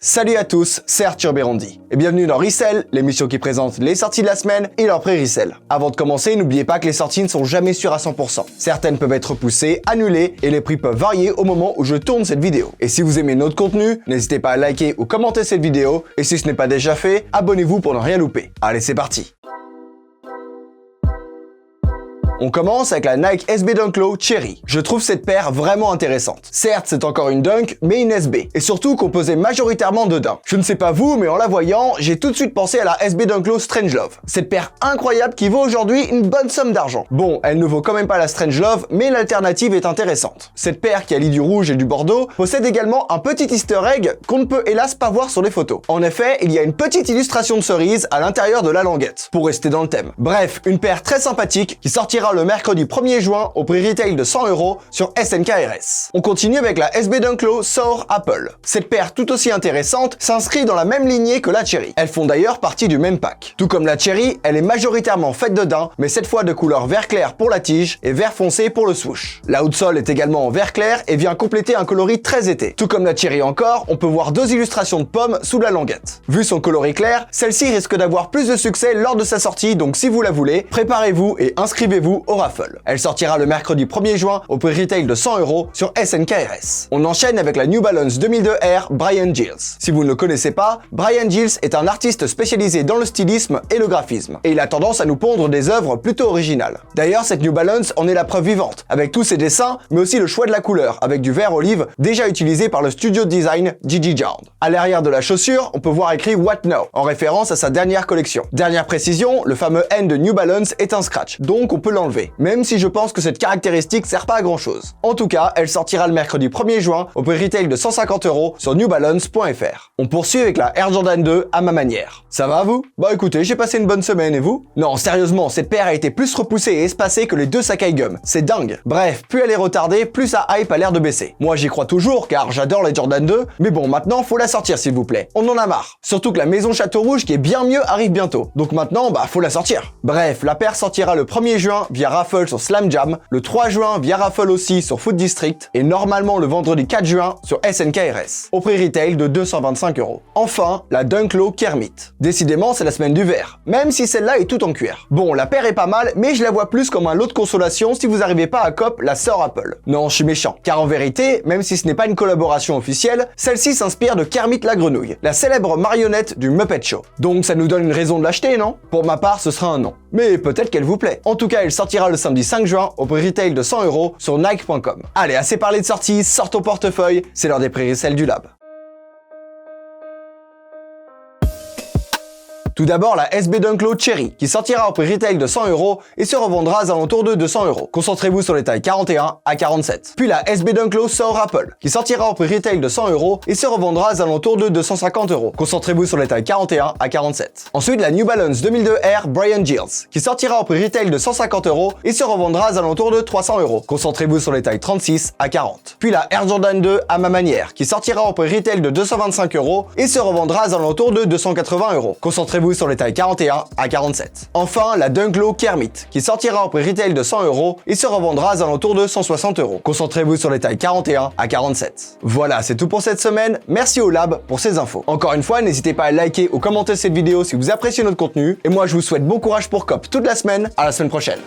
Salut à tous, c'est Arthur Bérondi et bienvenue dans Resell, l'émission qui présente les sorties de la semaine et leur pré-resell. Avant de commencer, n'oubliez pas que les sorties ne sont jamais sûres à 100%. Certaines peuvent être repoussées, annulées et les prix peuvent varier au moment où je tourne cette vidéo. Et si vous aimez notre contenu, n'hésitez pas à liker ou commenter cette vidéo et si ce n'est pas déjà fait, abonnez-vous pour ne rien louper. Allez, c'est parti! On commence avec la Nike SB Dunk Low Cherry. Je trouve cette paire vraiment intéressante. Certes, c'est encore une Dunk, mais une SB. Et surtout composée majoritairement de Dunk. Je ne sais pas vous, mais en la voyant, j'ai tout de suite pensé à la SB Dunk Low Strangelove. Cette paire incroyable qui vaut aujourd'hui une bonne somme d'argent. Bon, elle ne vaut quand même pas la Strangelove, mais l'alternative est intéressante. Cette paire qui allie du rouge et du bordeaux possède également un petit easter egg qu'on ne peut hélas pas voir sur les photos. En effet, il y a une petite illustration de cerise à l'intérieur de la languette, pour rester dans le thème. Bref, une paire très sympathique qui sortira le mercredi 1er juin au prix retail de 100 € sur SNK RS. On continue avec la SB Dunk Low Sour Apple. Cette paire tout aussi intéressante s'inscrit dans la même lignée que la Cherry. Elles font d'ailleurs partie du même pack. Tout comme la Cherry, elle est majoritairement faite de daim, mais cette fois de couleur vert clair pour la tige et vert foncé pour le swoosh. La outsole est également en vert clair et vient compléter un coloris très été. Tout comme la Cherry encore, on peut voir deux illustrations de pommes sous la languette. Vu son coloris clair, celle-ci risque d'avoir plus de succès lors de sa sortie, donc si vous la voulez, préparez-vous et inscrivez-vous au raffle. Elle sortira le mercredi 1er juin au prix retail de 100 € sur SNK RS. On enchaîne avec la New Balance 2002 Air Brian Giles. Si vous ne le connaissez pas, Brian Giles est un artiste spécialisé dans le stylisme et le graphisme, et il a tendance à nous pondre des œuvres plutôt originales. D'ailleurs, cette New Balance en est la preuve vivante, avec tous ses dessins, mais aussi le choix de la couleur, avec du vert olive déjà utilisé par le studio de design Gigi Jard. À l'arrière de la chaussure, on peut voir écrit What Now, en référence à sa dernière collection. Dernière précision, le fameux N de New Balance est un scratch, donc on peut l'enlever. Même si je pense que cette caractéristique sert pas à grand chose. En tout cas, elle sortira le mercredi 1er juin au prix retail de 150 € sur newbalance.fr. On poursuit avec la Air Jordan 2 à ma manière. Ça va vous? Bah écoutez, j'ai passé une bonne semaine et vous? Non, sérieusement, cette paire a été plus repoussée et espacée que les deux Sakai Gum. C'est dingue. Bref, plus elle est retardée, plus sa hype a l'air de baisser. Moi j'y crois toujours car j'adore les Jordan 2, mais bon, maintenant faut la sortir s'il vous plaît. On en a marre. Surtout que la maison Château Rouge qui est bien mieux arrive bientôt. Donc maintenant, bah faut la sortir. Bref, la paire sortira le 1er juin via raffle sur Slam Jam, le 3 juin via raffle aussi sur Food District et normalement le vendredi 4 juin sur SNK RS, au prix retail de 225 €. Enfin, la Dunk Low Kermit. Décidément, c'est la semaine du verre, même si celle-là est toute en cuir. Bon, la paire est pas mal, mais je la vois plus comme un lot de consolation si vous n'arrivez pas à cop la Sour Apple. Non, je suis méchant, car en vérité, même si ce n'est pas une collaboration officielle, celle-ci s'inspire de Kermit la grenouille, la célèbre marionnette du Muppet Show. Donc ça nous donne une raison de l'acheter, non? Pour ma part, ce sera un non. Mais peut-être qu'elle vous plaît. En tout cas, elle sortira le samedi 5 juin au prix retail de 100 € sur Nike.com. Allez, assez parlé de sorties, sort ton portefeuille, c'est l'heure des pré-resell du Lab. Tout d'abord, la SB Dunk Low Cherry, qui sortira au prix retail de 100 € et se revendra à alentours de 200 €. Concentrez-vous sur les tailles 41 à 47. Puis la SB Dunk Low Sour Apple, qui sortira au prix retail de 100 € et se revendra à alentours de 250 €. Concentrez-vous sur les tailles 41 à 47. Ensuite, la New Balance 2002 Air Brian Giles, qui sortira au prix retail de 150 € et se revendra à alentours de 300 €. Concentrez-vous sur les tailles 36 à 40. Puis la Air Jordan 2 à ma manière, qui sortira au prix retail de 225 € et se revendra à alentours de 280 €. Concentrez-vous sur les tailles 41 à 47. Enfin, la Dunk Low Kermit, qui sortira au prix retail de 100 € et se revendra à alentours de 160 €. Concentrez-vous sur les tailles 41 à 47. Voilà, c'est tout pour cette semaine. Merci au Lab pour ces infos. Encore une fois, n'hésitez pas à liker ou commenter cette vidéo si vous appréciez notre contenu. Et moi, je vous souhaite bon courage pour COP toute la semaine. À la semaine prochaine.